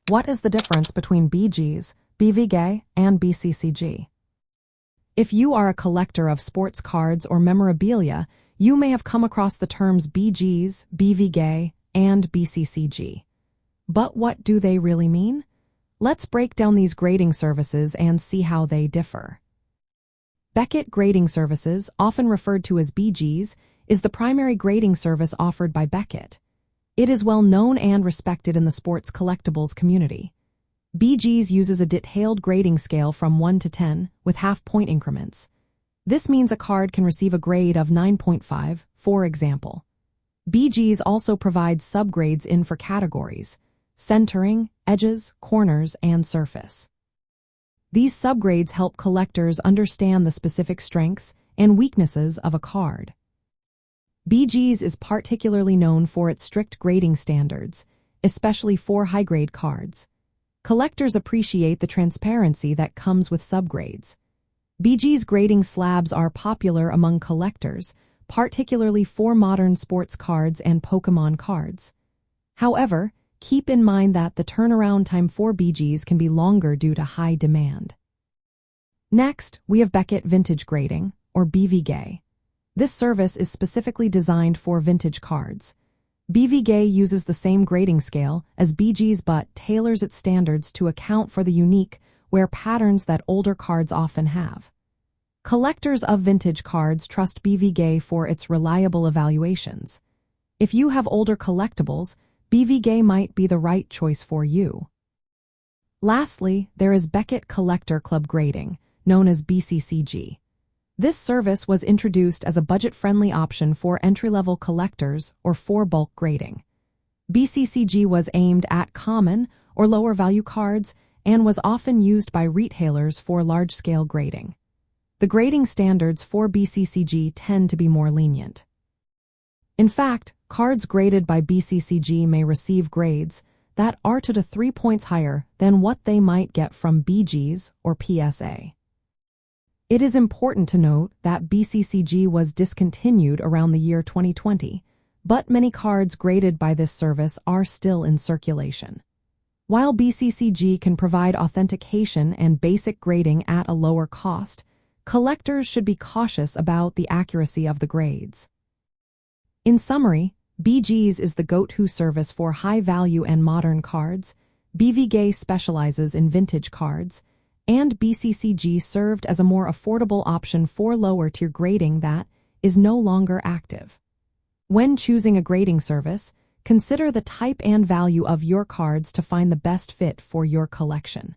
What is the difference between BGs, BVG, and BCCG? If you are a collector of sports cards or memorabilia, you may have come across the terms BGs, BVG, and BCCG. But what do they really mean? Let's break down these grading services and see how they differ. Beckett Grading Services, often referred to as BGs, is the primary grading service offered by Beckett. It is well known and respected in the sports collectibles community. BGs uses a detailed grading scale from 1 to 10 with half-point increments. This means a card can receive a grade of 9.5, for example. BGs also provide subgrades in for categories: centering, edges, corners, and surface. These subgrades help collectors understand the specific strengths and weaknesses of a card. BGs is particularly known for its strict grading standards, especially for high-grade cards. Collectors appreciate the transparency that comes with subgrades. BG's grading slabs are popular among collectors, particularly for modern sports cards and Pokémon cards. However, keep in mind that the turnaround time for BGs can be longer due to high demand. Next, we have Beckett Vintage Grading, or BVG. This service is specifically designed for vintage cards. BVG uses the same grading scale as BGs but tailors its standards to account for the unique wear patterns that older cards often have. Collectors of vintage cards trust BVG for its reliable evaluations. If you have older collectibles, BVG might be the right choice for you. Lastly, there is Beckett Collector Club Grading, known as BCCG. This service was introduced as a budget-friendly option for entry-level collectors or for bulk grading. BCCG was aimed at common or lower-value cards and was often used by retailers for large-scale grading. The grading standards for BCCG tend to be more lenient. In fact, cards graded by BCCG may receive grades that are 2 to 3 points higher than what they might get from BGs or PSA. It is important to note that BCCG was discontinued around the year 2020, but many cards graded by this service are still in circulation. While BCCG can provide authentication and basic grading at a lower cost, collectors should be cautious about the accuracy of the grades. In summary, BGs is the go-to service for high-value and modern cards, BVG specializes in vintage cards, and BCCG served as a more affordable option for lower-tier grading that is no longer active. When choosing a grading service, consider the type and value of your cards to find the best fit for your collection.